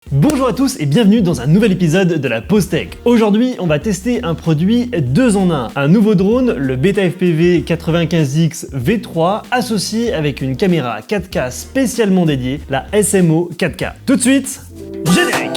Bonjour à tous et bienvenue dans un nouvel épisode de la Pause Tech. Aujourd'hui, on va tester un produit 2 en 1. Un nouveau drone, le Beta FPV 95X V3, associé avec une caméra 4K spécialement dédiée, la SMO 4K. Tout de suite, générique!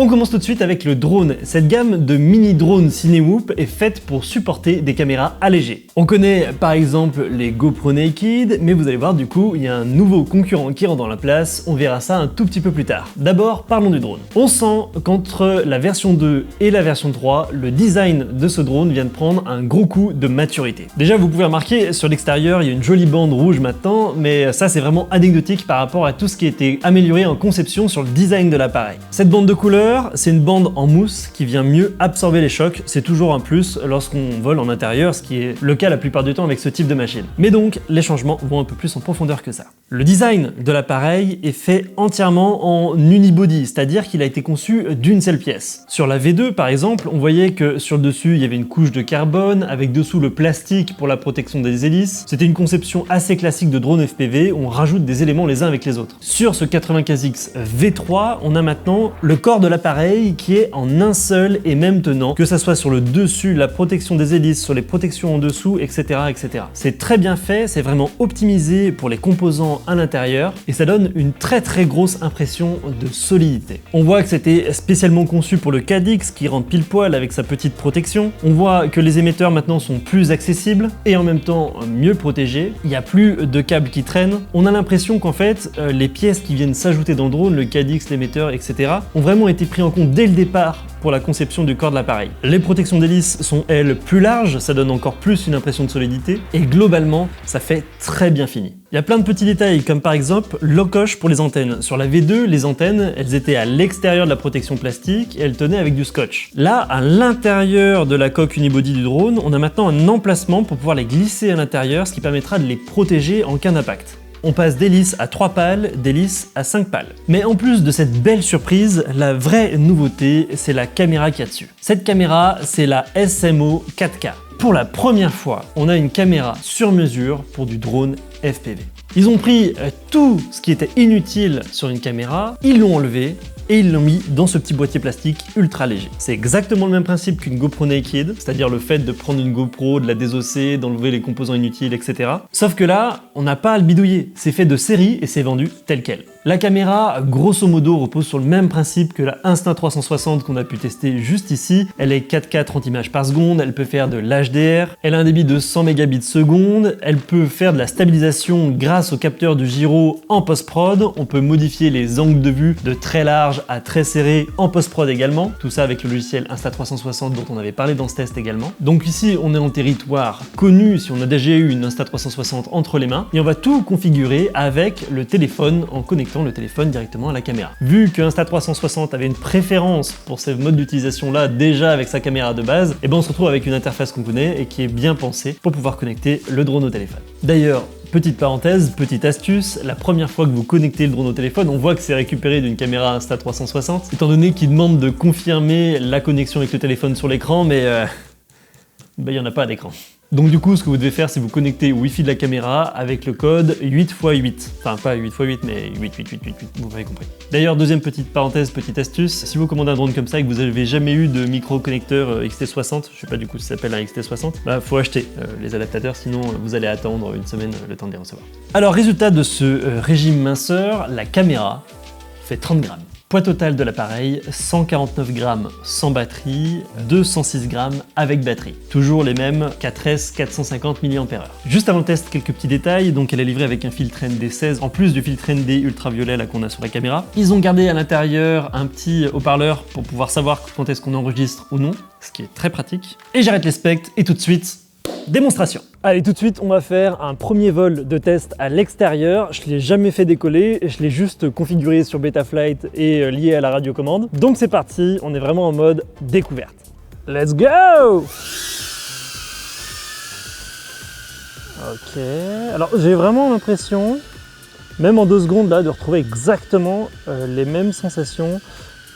On commence tout de suite avec le drone. Cette gamme de mini drones Cinewoop est faite pour supporter des caméras allégées. On connaît par exemple les GoPro Naked, mais vous allez voir du coup, il y a un nouveau concurrent qui rentre dans la place, on verra ça un tout petit peu plus tard. D'abord, parlons du drone. On sent qu'entre la version 2 et la version 3, le design de ce drone vient de prendre un gros coup de maturité. Déjà, vous pouvez remarquer, sur l'extérieur, il y a une jolie bande rouge maintenant, mais ça c'est vraiment anecdotique par rapport à tout ce qui a été amélioré en conception sur le design de l'appareil. Cette bande de couleurs, c'est une bande en mousse qui vient mieux absorber les chocs, c'est toujours un plus lorsqu'on vole en intérieur, ce qui est le cas la plupart du temps avec ce type de machine. Mais donc, les changements vont un peu plus en profondeur que ça. Le design de l'appareil est fait entièrement en unibody, c'est-à-dire qu'il a été conçu d'une seule pièce. Sur la V2 par exemple, on voyait que sur le dessus il y avait une couche de carbone, avec dessous le plastique pour la protection des hélices. C'était une conception assez classique de drone FPV, où on rajoute des éléments les uns avec les autres. Sur ce 95X V3, on a maintenant le corps de l'appareil qui est en un seul et même tenant, que ça soit sur le dessus, la protection des hélices, sur les protections en dessous, etc. etc. C'est très bien fait, c'est vraiment optimisé pour les composants à l'intérieur et ça donne une très grosse impression de solidité. On voit que c'était spécialement conçu pour le Cadix qui rentre pile poil avec sa petite protection. On voit que les émetteurs maintenant sont plus accessibles et en même temps mieux protégés. Il n'y a plus de câbles qui traînent. On a l'impression qu'en fait, les pièces qui viennent s'ajouter dans le drone, le Cadix, l'émetteur, etc. ont vraiment été pris en compte dès le départ pour la conception du corps de l'appareil. Les protections d'hélice sont elles plus larges, ça donne encore plus une impression de solidité et globalement ça fait très bien fini. Il y a plein de petits détails comme par exemple l'encoche pour les antennes. Sur la V2, les antennes elles étaient à l'extérieur de la protection plastique et elles tenaient avec du scotch. Là, à l'intérieur de la coque unibody du drone, on a maintenant un emplacement pour pouvoir les glisser à l'intérieur, ce qui permettra de les protéger en cas d'impact. On passe d'hélice à 3 pales, d'hélice à 5 pales. Mais en plus de cette belle surprise, la vraie nouveauté, c'est la caméra qu'il y a dessus. Cette caméra, c'est la SMO 4K. Pour la première fois, on a une caméra sur mesure pour du drone FPV. Ils ont pris tout ce qui était inutile sur une caméra, ils l'ont enlevé, et ils l'ont mis dans ce petit boîtier plastique ultra léger. C'est exactement le même principe qu'une GoPro Naked, c'est-à-dire le fait de prendre une GoPro, de la désosser, d'enlever les composants inutiles, etc. Sauf que là, on n'a pas à le bidouiller, c'est fait de série et c'est vendu tel quel. La caméra, grosso modo, repose sur le même principe que la Insta360 qu'on a pu tester juste ici. Elle est 4K 30 images par seconde, elle peut faire de l'HDR, elle a un débit de 100 mégabits seconde, elle peut faire de la stabilisation grâce au capteur du gyro en post-prod, on peut modifier les angles de vue de très large à très serré en post-prod également, tout ça avec le logiciel Insta360 dont on avait parlé dans ce test également. Donc ici, on est en territoire connu si on a déjà eu une Insta360 entre les mains, et on va tout configurer avec le téléphone en connectant le téléphone directement à la caméra. Vu que Insta360 avait une préférence pour ce mode d'utilisation là déjà avec sa caméra de base, et ben on se retrouve avec une interface qu'on connaît et qui est bien pensée pour pouvoir connecter le drone au téléphone. D'ailleurs, petite parenthèse, petite astuce, la première fois que vous connectez le drone au téléphone, on voit que c'est récupéré d'une caméra Insta360, étant donné qu'il demande de confirmer la connexion avec le téléphone sur l'écran, mais il n'y en a pas d'écran. Donc du coup, ce que vous devez faire, c'est vous connecter au Wi-Fi de la caméra avec le code 8x8. Enfin, pas 8x8, mais 8, vous m'avez compris. D'ailleurs, deuxième petite parenthèse, petite astuce, si vous commandez un drone comme ça et que vous n'avez jamais eu de micro-connecteur XT60, je sais pas du coup si ça s'appelle un XT60, bah faut acheter les adaptateurs, sinon vous allez attendre une semaine le temps de les recevoir. Alors, résultat de ce régime minceur, la caméra fait 30 grammes. Poids total de l'appareil, 149 grammes sans batterie, 206 grammes avec batterie. Toujours les mêmes 4S 450 mAh. Juste avant le test, quelques petits détails. Donc elle est livrée avec un filtre ND16, en plus du filtre ND ultraviolet là qu'on a sur la caméra. Ils ont gardé à l'intérieur un petit haut-parleur pour pouvoir savoir quand est-ce qu'on enregistre ou non, ce qui est très pratique. Et j'arrête les specs et tout de suite, démonstration. Allez, tout de suite, on va faire un premier vol de test à l'extérieur. Je ne l'ai jamais fait décoller, je l'ai juste configuré sur Betaflight et lié à la radiocommande. Donc c'est parti, on est vraiment en mode découverte. Let's go! Ok, alors j'ai vraiment l'impression, même en 2 secondes là, de retrouver exactement les mêmes sensations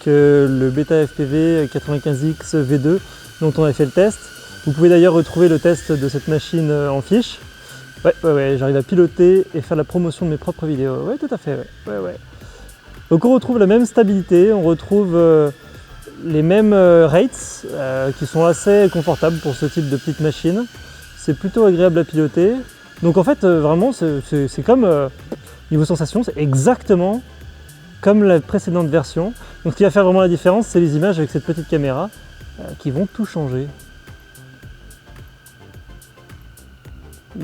que le Beta FPV 95X V2 dont on a fait le test. Vous pouvez d'ailleurs retrouver le test de cette machine en fiche. Ouais, j'arrive à piloter et faire la promotion de mes propres vidéos. Ouais, tout à fait, ouais. Donc on retrouve la même stabilité, on retrouve les mêmes rates qui sont assez confortables pour ce type de petite machine. C'est plutôt agréable à piloter. Donc en fait, vraiment, c'est comme, niveau sensation, c'est exactement comme la précédente version. Donc ce qui va faire vraiment la différence, c'est les images avec cette petite caméra qui vont tout changer.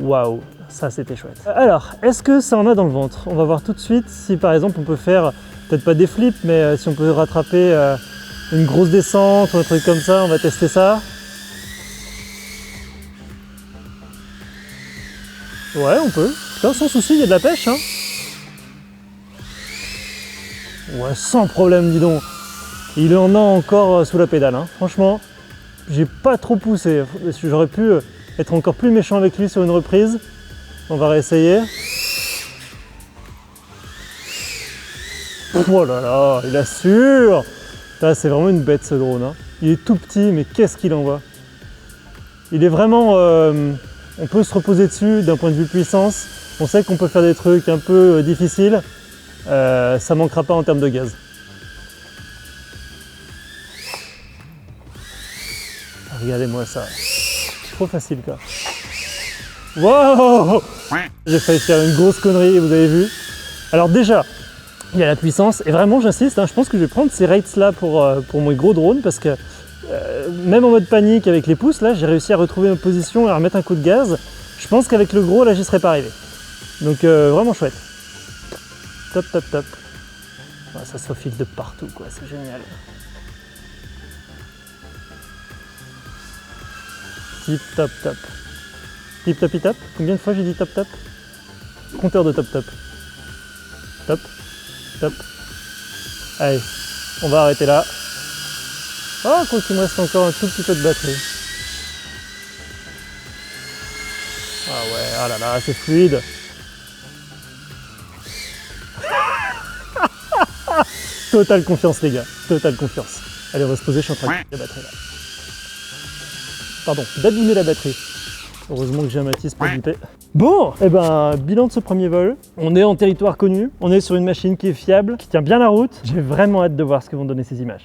Waouh, ça c'était chouette. Alors, est-ce que ça en a dans le ventre? On va voir tout de suite si par exemple on peut faire, peut-être pas des flips, mais si on peut rattraper une grosse descente ou un truc comme ça, on va tester ça. Ouais, on peut. Putain, sans souci, il y a de la pêche, hein. Ouais, sans problème, dis donc. Il en a encore sous la pédale, hein. Franchement, j'ai pas trop poussé. J'aurais pu être encore plus méchant avec lui sur une reprise. On va réessayer. Oh là là, il assure. Là, c'est vraiment une bête ce drone, hein. Il est tout petit, mais qu'est-ce qu'il envoie. Il est vraiment... on peut se reposer dessus d'un point de vue puissance. On sait qu'on peut faire des trucs un peu difficiles. Ça manquera pas en termes de gaz. Regardez-moi ça. Trop facile quoi. Wow! J'ai failli faire une grosse connerie, vous avez vu. Alors déjà, il y a la puissance. Et vraiment, j'insiste, hein, je pense que je vais prendre ces rates là pour mon gros drone parce que même en mode panique avec les pouces, là, j'ai réussi à retrouver ma position et à remettre un coup de gaz. Je pense qu'avec le gros, là, j'y serais pas arrivé. Donc vraiment chouette. Top. Ouais, ça se faufile de partout, quoi. C'est génial. Tip top. Tip topi top. Combien de fois j'ai dit top? Compteur de top. Top. Allez, on va arrêter là. Oh, quoi qu'il me reste encore un tout petit peu de batterie. Ah ouais, ah là là, c'est fluide. Totale confiance les gars, totale confiance. Allez, on va se poser, je suis en train de la batterie là. Pardon, d'abîmer la batterie. Heureusement que j'ai un Matisse pour bipper. Bon, et ben bilan de ce premier vol. On est en territoire connu, on est sur une machine qui est fiable, qui tient bien la route. J'ai vraiment hâte de voir ce que vont donner ces images.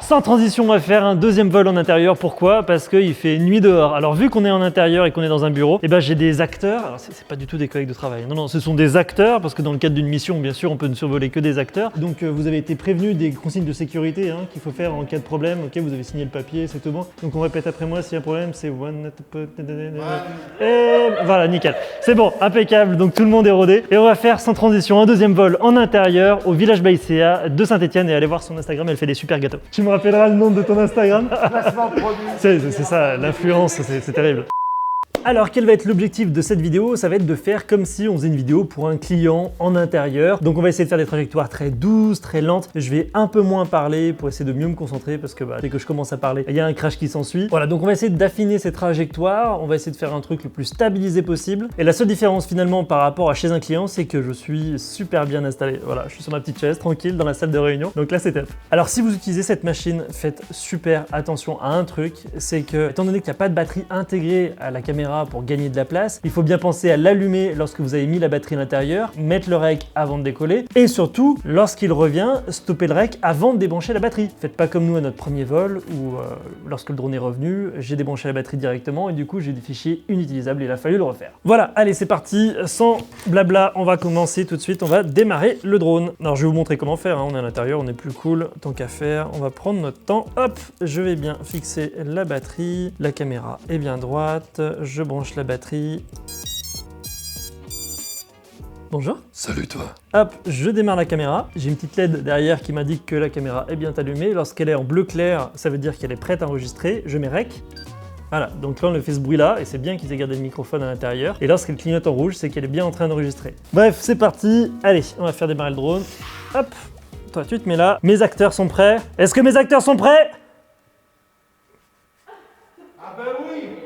Sans transition, on va faire un deuxième vol en intérieur. Pourquoi? Parce qu'il fait nuit dehors. Alors vu qu'on est en intérieur et qu'on est dans un bureau, et ben j'ai des acteurs. Alors c'est pas du tout des collègues de travail. Non, ce sont des acteurs parce que dans le cadre d'une mission, bien sûr, on peut ne survoler que des acteurs. Donc vous avez été prévenus des consignes de sécurité hein, qu'il faut faire en cas de problème. Ok, vous avez signé le papier, c'est tout bon. Donc on répète après moi s'il y a un problème, c'est one. Et voilà, nickel. C'est bon, impeccable. Donc tout le monde est rodé. Et on va faire sans transition un deuxième vol en intérieur au village Baïséa de Saint-Étienne et allez voir son Instagram, elle fait des super gâteaux. Tu me rappelleras le nom de ton Instagram? C'est ça, l'influence, c'est terrible. Alors, quel va être l'objectif de cette vidéo? Ça va être de faire comme si on faisait une vidéo pour un client en intérieur. Donc on va essayer de faire des trajectoires très douces, très lentes. Je vais un peu moins parler pour essayer de mieux me concentrer parce que dès que je commence à parler, il y a un crash qui s'ensuit. Voilà, donc on va essayer d'affiner ces trajectoires. On va essayer de faire un truc le plus stabilisé possible. Et la seule différence finalement par rapport à chez un client, c'est que je suis super bien installé. Voilà, je suis sur ma petite chaise, tranquille, dans la salle de réunion. Donc là, c'est top. Alors si vous utilisez cette machine, faites super attention à un truc. C'est que, étant donné qu'il n'y a pas de batterie intégrée à la caméra pour gagner de la place, il faut bien penser à l'allumer lorsque vous avez mis la batterie à l'intérieur, mettre le rec avant de décoller et surtout, lorsqu'il revient, stopper le rec avant de débrancher la batterie. Faites pas comme nous à notre premier vol où lorsque le drone est revenu, j'ai débranché la batterie directement et du coup j'ai des fichiers inutilisables et il a fallu le refaire. Voilà, allez c'est parti, sans blabla, on va commencer tout de suite, on va démarrer le drone. Alors je vais vous montrer comment faire, hein. On est à l'intérieur, on est plus cool, tant qu'à faire, on va prendre notre temps. Hop, je vais bien fixer la batterie, la caméra est bien droite, je branche la batterie. Bonjour. Salut toi. Hop, je démarre la caméra. J'ai une petite LED derrière qui m'indique que la caméra est bien allumée. Lorsqu'elle est en bleu clair, ça veut dire qu'elle est prête à enregistrer. Je mets rec. Voilà, donc là on a fait ce bruit là et c'est bien qu'ils aient gardé le microphone à l'intérieur. Et lorsqu'elle clignote en rouge, c'est qu'elle est bien en train d'enregistrer. Bref, c'est parti. Allez, on va faire démarrer le drone. Hop, toi tu te mets là. Mes acteurs sont prêts. Est-ce que mes acteurs sont prêts?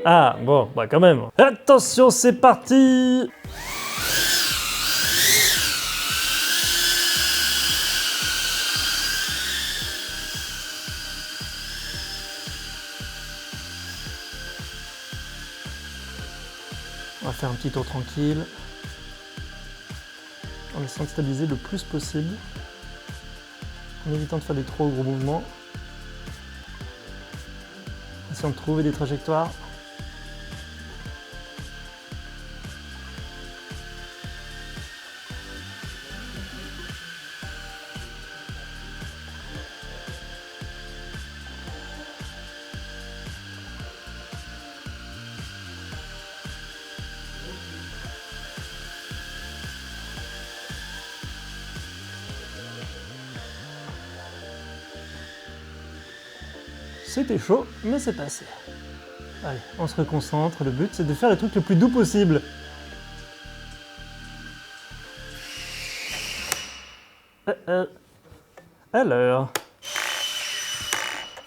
Ah, bon, bah quand même. Attention, c'est parti! va faire un petit tour tranquille, en essayant de stabiliser le plus possible, en évitant de faire des trop gros mouvements, en essayant de trouver des trajectoires. C'était chaud, mais c'est passé. Allez, on se reconcentre. Le but, c'est de faire les trucs le plus doux possible. Alors...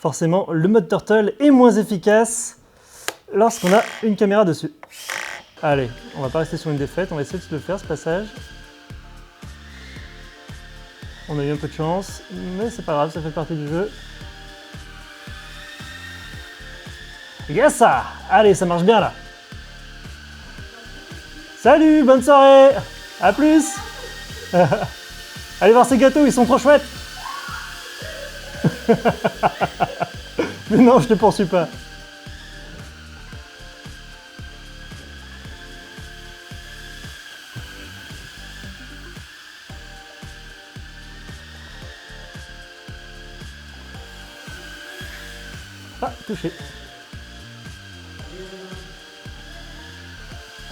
Forcément, le mode turtle est moins efficace lorsqu'on a une caméra dessus. Allez, on va pas rester sur une défaite, on va essayer de se le faire, ce passage. On a eu un peu de chance, mais c'est pas grave, ça fait partie du jeu. Yes ça! Allez, ça marche bien là. Salut, bonne soirée. À plus. Allez voir ces gâteaux, ils sont trop chouettes. Mais non, je te poursuis pas. Ah, touché.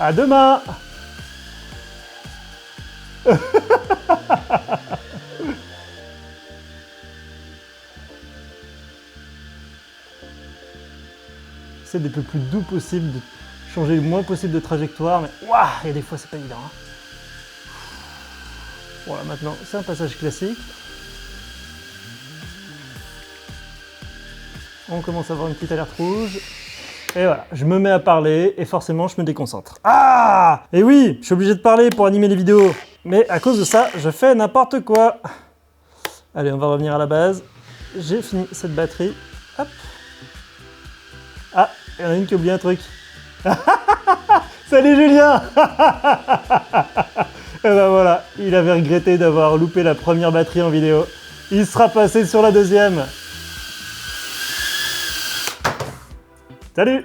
À demain. C'est d'être le plus doux possible, de changer le moins possible de trajectoire, mais waouh, il y a des fois c'est pas évident. Hein. Voilà, maintenant c'est un passage classique. On commence à avoir une petite alerte rouge. Et voilà, je me mets à parler et forcément je me déconcentre. Ah! Et oui, je suis obligé de parler pour animer les vidéos. Mais à cause de ça, je fais n'importe quoi. Allez, on va revenir à la base. J'ai fini cette batterie. Hop. Ah, il y en a une qui a oublié un truc. Salut Julien. Et ben voilà, il avait regretté d'avoir loupé la première batterie en vidéo. Il sera passé sur la deuxième. Salut.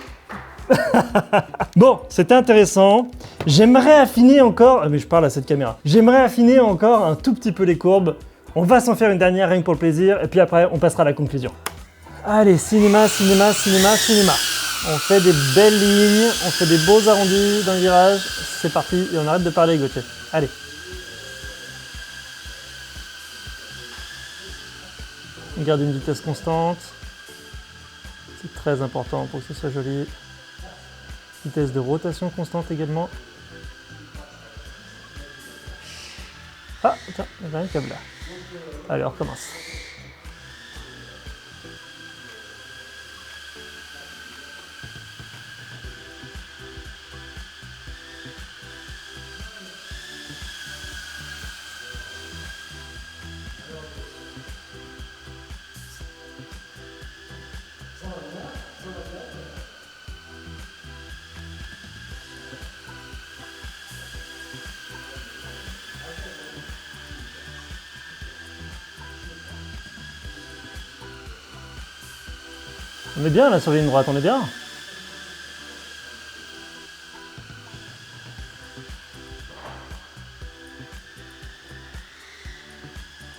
Bon, c'était intéressant. J'aimerais affiner encore... mais je parle à cette caméra. J'aimerais affiner encore un tout petit peu les courbes. On va s'en faire une dernière, rien que pour le plaisir. Et puis après, on passera à la conclusion. Allez, cinéma, cinéma, cinéma, cinéma. On fait des belles lignes, on fait des beaux arrondis dans le virage. C'est parti, et on arrête de parler, Gauthier. Allez. On garde une vitesse constante. C'est très important pour que ce soit joli. Vitesse de rotation constante également. Ah, tiens, il y a un câble là. Allez, on recommence. On est bien là sur la ligne droite, on est bien.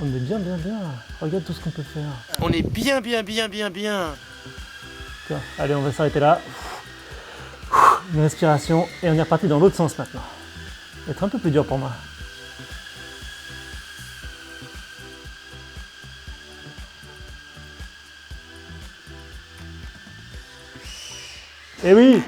On est bien, bien, bien. Regarde tout ce qu'on peut faire. On est bien, bien, bien, bien, bien. Tiens, allez, on va s'arrêter là. Une respiration et on est reparti dans l'autre sens maintenant. Ça va être un peu plus dur pour moi. Eh oui,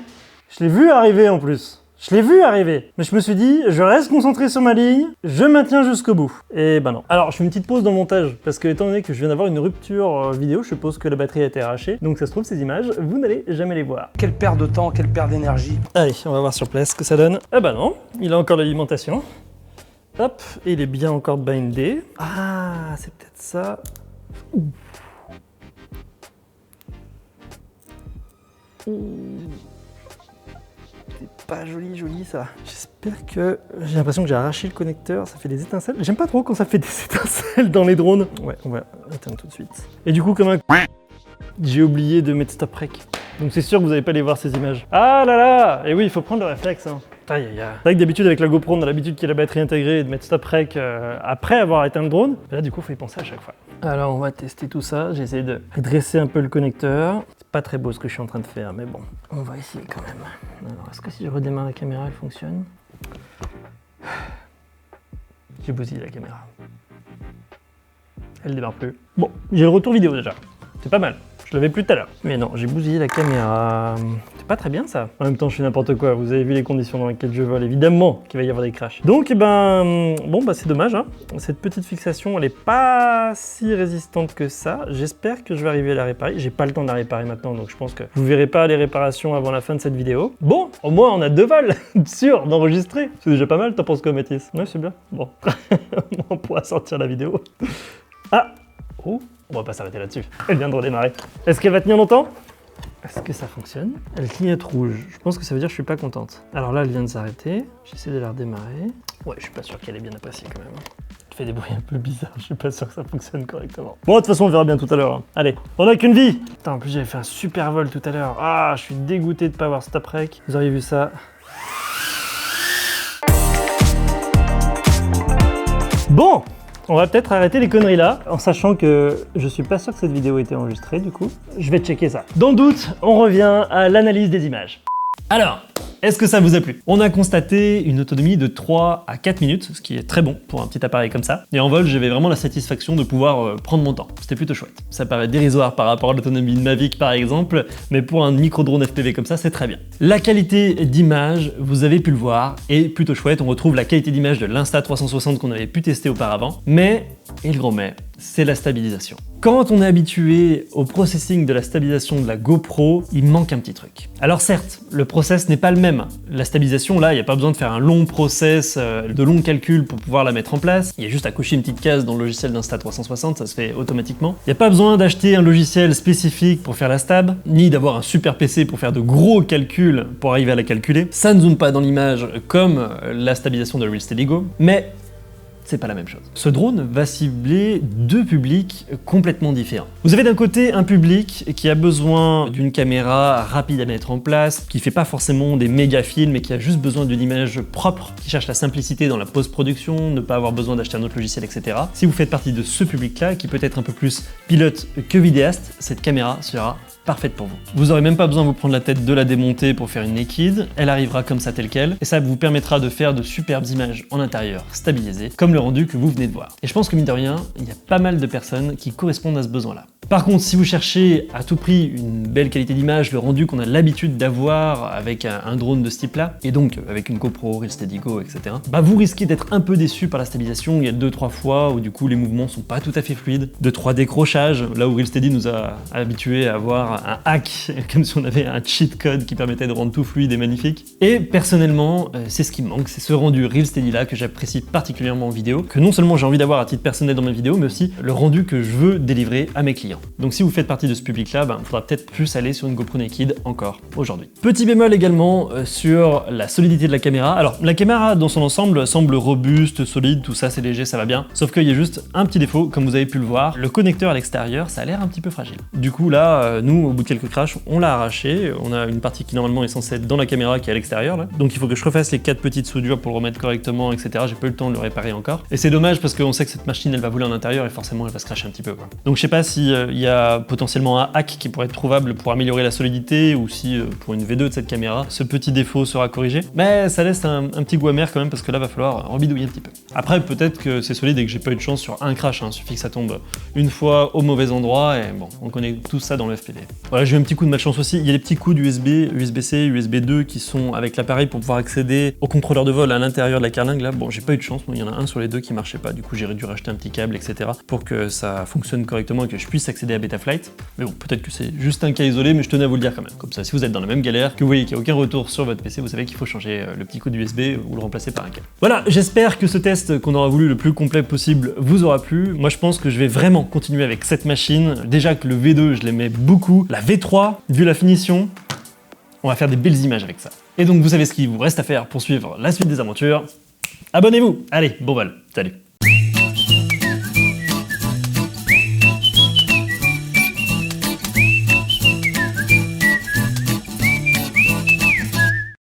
je l'ai vu arriver en plus. Je l'ai vu arriver. Mais je me suis dit, je reste concentré sur ma ligne, je maintiens jusqu'au bout. Et ben non. Alors, je fais une petite pause dans le montage, parce que étant donné que je viens d'avoir une rupture vidéo, je suppose que la batterie a été arrachée. Donc ça se trouve, ces images, vous n'allez jamais les voir. Quelle perte de temps, quelle perte d'énergie. Allez, on va voir sur place ce que ça donne. Eh ben non, il a encore l'alimentation. Hop, et il est bien encore bindé. Ah, c'est peut-être ça. Ouh. pas joli ça. J'espère que... J'ai l'impression que j'ai arraché le connecteur, ça fait des étincelles. J'aime pas trop quand ça fait des étincelles dans les drones. Ouais, on va éteindre tout de suite. Et du coup, comme un... J'ai oublié de mettre stop rec. Donc c'est sûr que vous n'allez pas aller voir ces images. Ah là là! Et oui, il faut prendre le réflexe. Hein. Aïe aïe aïe. C'est vrai que d'habitude avec la GoPro, on a l'habitude qu'il y ait la batterie intégrée et de mettre stop rec après avoir éteint le drone. Mais là du coup, il faut y penser à chaque fois. Alors on va tester tout ça. J'ai essayé de redresser un peu le connecteur. C'est pas très beau ce que je suis en train de faire, mais bon. On va essayer quand même. Alors est-ce que si je redémarre la caméra, elle fonctionne? J'ai bousillé la caméra. Elle démarre plus. Bon, j'ai le retour vidéo déjà. C'est pas mal. Je l'avais plus tout à l'heure. Mais non, j'ai bousillé la caméra. C'est pas très bien ça. En même temps, je fais n'importe quoi. Vous avez vu les conditions dans lesquelles je vole. Évidemment qu'il va y avoir des crashs. Donc, bon, c'est dommage. Hein. Cette petite fixation, elle est pas si résistante que ça. J'espère que je vais arriver à la réparer. J'ai pas le temps de la réparer maintenant, donc je pense que vous verrez pas les réparations avant la fin de cette vidéo. Bon, au moins, on a 2 vols sûrs d'enregistrer. C'est déjà pas mal. T'en penses quoi, Mathis? Ouais, c'est bien. Bon, on pourra sortir la vidéo. Ah! Oh! On va pas s'arrêter là-dessus. Elle vient de redémarrer. Est-ce qu'elle va tenir longtemps? Est-ce que ça fonctionne? Elle clignote rouge. Je pense que ça veut dire que je suis pas contente. Alors là, elle vient de s'arrêter. J'essaie de la redémarrer. Ouais, je suis pas sûr qu'elle est bien appréciée quand même. Elle fait des bruits un peu bizarres. Je suis pas sûr que ça fonctionne correctement. Bon, de toute façon, on verra bien tout à l'heure. Hein. Allez, on a qu'une vie. Putain, en plus, j'avais fait un super vol tout à l'heure. Ah, je suis dégoûté de pas avoir stop rec. Vous auriez vu ça. Bon! On va peut-être arrêter les conneries là, en sachant que je suis pas sûr que cette vidéo ait été enregistrée du coup. Je vais checker ça. Dans le doute, on revient à l'analyse des images. Alors, est-ce que ça vous a plu? On a constaté une autonomie de 3 à 4 minutes, ce qui est très bon pour un petit appareil comme ça. Et en vol, j'avais vraiment la satisfaction de pouvoir prendre mon temps. C'était plutôt chouette. Ça paraît dérisoire par rapport à l'autonomie de Mavic par exemple, mais pour un micro-drone FPV comme ça, c'est très bien. La qualité d'image, vous avez pu le voir, est plutôt chouette. On retrouve la qualité d'image de l'Insta360 qu'on avait pu tester auparavant. Mais, et le gros mais, c'est la stabilisation. Quand on est habitué au processing de la stabilisation de la GoPro, il manque un petit truc. Alors certes, le process n'est pas le même. La stabilisation, là, il n'y a pas besoin de faire un long process, de longs calculs pour pouvoir la mettre en place. Il y a juste à cocher une petite case dans le logiciel d'Insta360, ça se fait automatiquement. Il n'y a pas besoin d'acheter un logiciel spécifique pour faire la stab, ni d'avoir un super PC pour faire de gros calculs pour arriver à la calculer. Ça ne zoome pas dans l'image comme la stabilisation de Real Steady Go, mais c'est pas la même chose. Ce drone va cibler 2 publics complètement différents. Vous avez d'un côté un public qui a besoin d'une caméra rapide à mettre en place, qui fait pas forcément des méga films, mais qui a juste besoin d'une image propre, qui cherche la simplicité dans la post-production, ne pas avoir besoin d'acheter un autre logiciel, etc. Si vous faites partie de ce public-là, qui peut être un peu plus pilote que vidéaste, cette caméra sera parfaite pour vous. Vous n'aurez même pas besoin de vous prendre la tête de la démonter pour faire une naked, elle arrivera comme ça telle quelle, et ça vous permettra de faire de superbes images en intérieur stabilisées, comme le rendu que vous venez de voir. Et je pense que mine de rien, il y a pas mal de personnes qui correspondent à ce besoin-là. Par contre, si vous cherchez à tout prix une belle qualité d'image, le rendu qu'on a l'habitude d'avoir avec un drone de ce type-là, et donc avec une GoPro, Real Steady Go, etc., bah vous risquez d'être un peu déçu par la stabilisation. Il y a 2-3 fois où du coup les mouvements sont pas tout à fait fluides, 2-3 décrochages, là où Real Steady nous a habitués à avoir un hack, comme si on avait un cheat code qui permettait de rendre tout fluide et magnifique. Et personnellement, c'est ce qui me manque, c'est ce rendu Real Steady là que j'apprécie particulièrement en vidéo, que non seulement j'ai envie d'avoir à titre personnel dans mes vidéos, mais aussi le rendu que je veux délivrer à mes clients. Donc si vous faites partie de ce public-là, il faudra peut-être plus aller sur une GoPro Naked encore aujourd'hui. Petit bémol également sur la solidité de la caméra. Alors la caméra dans son ensemble semble robuste, solide, tout ça c'est léger, ça va bien. Sauf qu'il y a juste un petit défaut, comme vous avez pu le voir, le connecteur à l'extérieur, ça a l'air un petit peu fragile. Du coup là, nous au bout de quelques crashs, on l'a arraché. On a une partie qui normalement est censée être dans la caméra qui est à l'extérieur là. Donc il faut que je refasse les 4 petites soudures pour le remettre correctement, etc. J'ai pas eu le temps de le réparer encore. Et c'est dommage parce qu'on sait que cette machine elle va voler en intérieur et forcément elle va se crasher un petit peu quoi. Donc je sais pas si il y a potentiellement un hack qui pourrait être trouvable pour améliorer la solidité ou si pour une V2 de cette caméra ce petit défaut sera corrigé, mais ça laisse un petit goût amer quand même parce que là va falloir rebidouiller un petit peu. Après peut-être que c'est solide et que j'ai pas eu de chance sur un crash, hein. Suffit que ça tombe une fois au mauvais endroit et bon, on connaît tout ça dans le FPV. Voilà, j'ai eu un petit coup de malchance aussi, il y a les petits coups d'USB, USB-C, USB 2 qui sont avec l'appareil pour pouvoir accéder au contrôleur de vol à l'intérieur de la carlingue là. Bon, j'ai pas eu de chance, il y en a un sur les deux qui marchait pas, du coup j'ai dû racheter un petit câble, etc. pour que ça fonctionne correctement et que je puisse accéder à Betaflight. Mais bon, peut-être que c'est juste un cas isolé, mais je tenais à vous le dire quand même. Comme ça, si vous êtes dans la même galère, que vous voyez qu'il n'y a aucun retour sur votre PC, vous savez qu'il faut changer le petit coup d'USB ou le remplacer par un câble. Voilà, j'espère que ce test qu'on aura voulu le plus complet possible vous aura plu. Moi, je pense que je vais vraiment continuer avec cette machine. Déjà que le V2, je l'aimais beaucoup. La V3, vu la finition, On va faire des belles images avec ça. Et donc vous savez ce qu'il vous reste à faire pour suivre la suite des aventures. Abonnez-vous. Allez, bon vol. Salut.